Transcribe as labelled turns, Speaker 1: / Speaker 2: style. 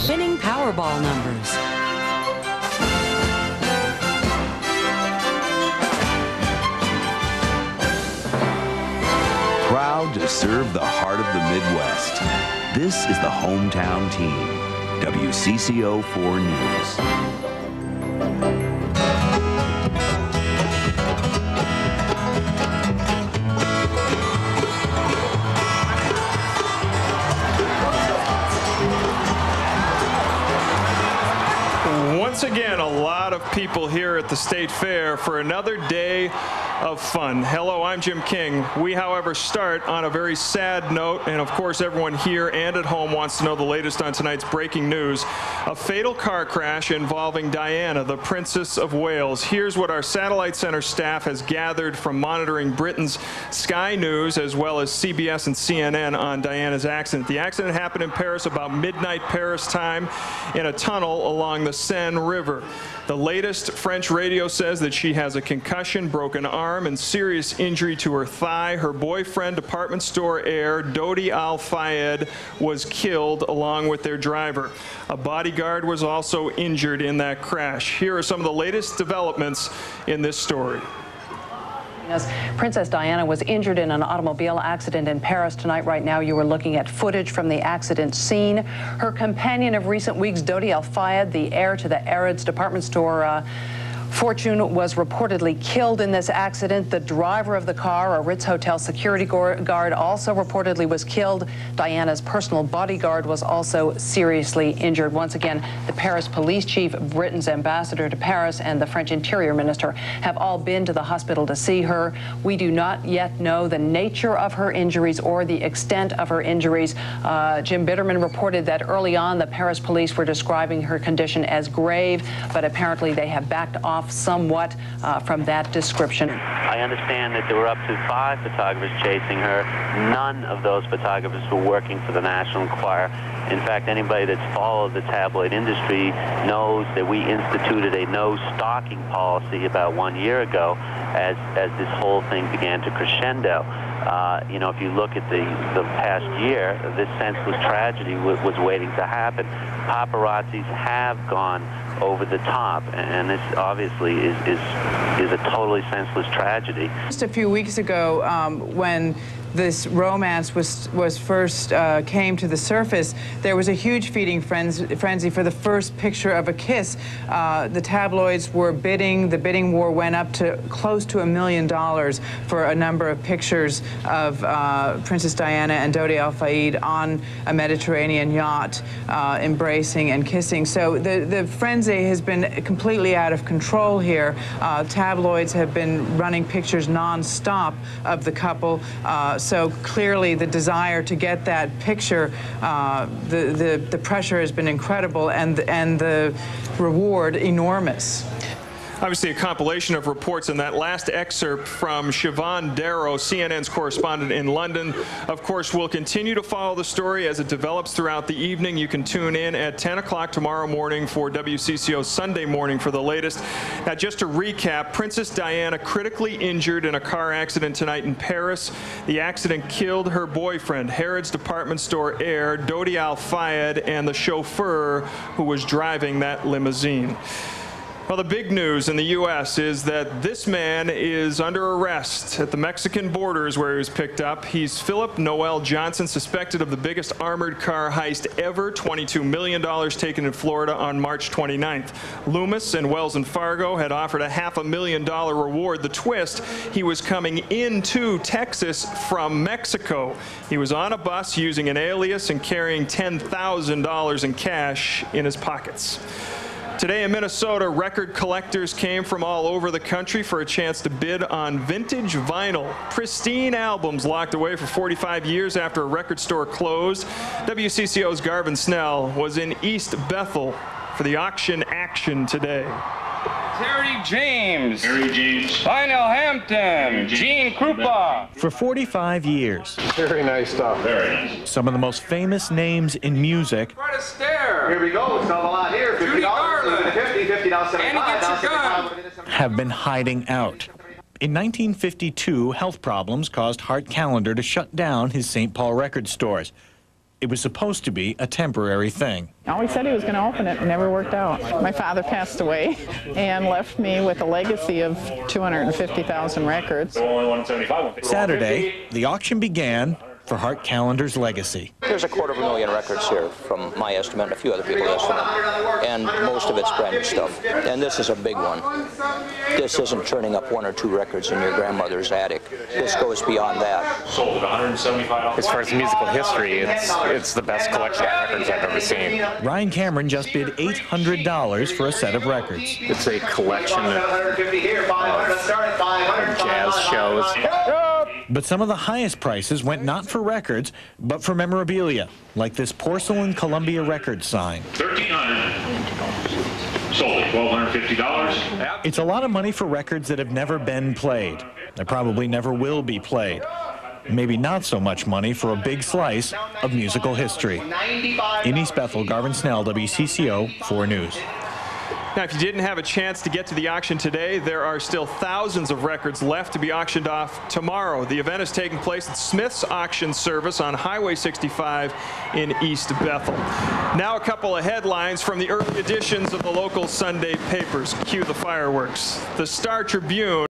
Speaker 1: winning Powerball numbers.
Speaker 2: Proud to serve the heart of the Midwest. This is the hometown team, WCCO 4 News.
Speaker 3: Once again, a lot of people here at the State Fair for another day of fun. Hello, I'm Jim King. We, however, start on a very sad note, and of course everyone here and at home wants to know the latest on tonight's breaking news. A fatal car crash involving Diana, the Princess of Wales. Here's what our Satellite Center staff has gathered from monitoring Britain's Sky News as well as CBS and CNN on Diana's accident. The accident happened in Paris about midnight Paris time in a tunnel along the Seine River. The latest French radio says that she has a concussion, broken arm, and serious injury to her thigh. Her boyfriend, department store heir Dodi Al-Fayed, was killed along with their driver. A bodyguard was also injured in that crash. Here are some of the latest developments in this story.
Speaker 4: Princess Diana was injured in an automobile accident in Paris tonight. Right now, you are looking at footage from the accident scene. Her companion of recent weeks, Dodi Al-Fayed, the heir to the Harrods department store fortune, was reportedly killed in this accident. The driver of the car, a Ritz Hotel security guard, also reportedly was killed. Diana's personal bodyguard was also seriously injured. Once again, the Paris police chief, Britain's ambassador to Paris, and the French interior minister have all been to the hospital to see her. We do not yet know the nature of her injuries or the extent of her injuries. Jim Bitterman reported that early on the Paris police were describing her condition as grave, but apparently they have backed off somewhat from that description.
Speaker 5: I understand that there were up to 5 photographers chasing her. None of those photographers were working for the National Enquirer. In fact, anybody that's followed the tabloid industry knows that we instituted a no stalking policy about 1 year ago as this whole thing began to crescendo. You know, if you look at the past year, this senseless tragedy was waiting to happen. Paparazzis have gone over the top, and this obviously is a totally senseless tragedy.
Speaker 6: Just a few weeks ago, when this romance was first came to the surface, there was a huge feeding frenzy for the first picture of a kiss. The tabloids were bidding. The bidding war went up to close to $1 million for a number of pictures of Princess Diana and Dodi Al-Fayed on a Mediterranean yacht, embracing and kissing. So the frenzy has been completely out of control here. Tabloids have been running pictures non-stop of the couple. So clearly the desire to get that picture, the pressure has been incredible, and the reward enormous.
Speaker 3: Obviously, a compilation of reports in that last excerpt from Siobhan Darrow, CNN's correspondent in London. Of course, we'll continue to follow the story as it develops throughout the evening. You can tune in at 10 o'clock tomorrow morning for WCCO Sunday Morning for the latest. Now, just to recap, Princess Diana critically injured in a car accident tonight in Paris. The accident killed her boyfriend, Harrods department store heir Dodi Al-Fayed, and the chauffeur who was driving that limousine. Well, the big news in the U.S. is that this man is under arrest at the Mexican borders where he was picked up. He's Philip Noel Johnson, suspected of the biggest armored car heist ever, $22 million taken in Florida on March 29th. Loomis and Wells and Fargo had offered a $500,000 reward. The twist, he was coming into Texas from Mexico. He was on a bus using an alias and carrying $10,000 in cash in his pockets. Today in Minnesota, record collectors came from all over the country for a chance to bid on vintage vinyl. Pristine albums locked away for 45 years after a record store closed. WCCO's Garvin Snell was in East Bethel for the auction action today.
Speaker 7: Terry James, Lionel Hampton, Gene Krupa.
Speaker 8: For 45 years.
Speaker 9: Very nice stuff. Very nice.
Speaker 8: Some of the most famous names in music.
Speaker 9: Fred Astaire. Here we go. It's not a lot here. $50, $50, now $75.
Speaker 8: Have been hiding out. In 1952, health problems caused Hart Callender to shut down his St. Paul record stores. It was supposed to be a temporary thing.
Speaker 10: Always said he was going to open it. It never worked out. My father passed away and left me with a legacy of 250,000 records.
Speaker 8: Saturday, the auction began for Hart Callender's legacy.
Speaker 11: There's 250,000 records here from my estimate and a few other people's estimate, and most of it's brand new stuff. And this is a big one. This isn't turning up 1 or 2 records in your grandmother's attic. This goes beyond that.
Speaker 12: Sold $175. As far as musical history, it's the best collection of records I've ever seen.
Speaker 8: Ryan Cameron just bid $800 for a set of records.
Speaker 12: It's a collection of jazz shows.
Speaker 8: But some of the highest prices went not for records, but for memorabilia, like this porcelain Columbia Records sign.
Speaker 13: $1,300. Sold at $1,250.
Speaker 8: It's a lot of money for records that have never been played. They probably never will be played. Maybe not so much money for a big slice of musical history. In East Bethel, Garvin Snell, WCCO 4 News.
Speaker 3: Now, if you didn't have a chance to get to the auction today, there are still thousands of records left to be auctioned off tomorrow. The event is taking place at Smith's Auction Service on Highway 65 in East Bethel. Now a couple of headlines from the early editions of the local Sunday papers. Cue the fireworks. The Star Tribune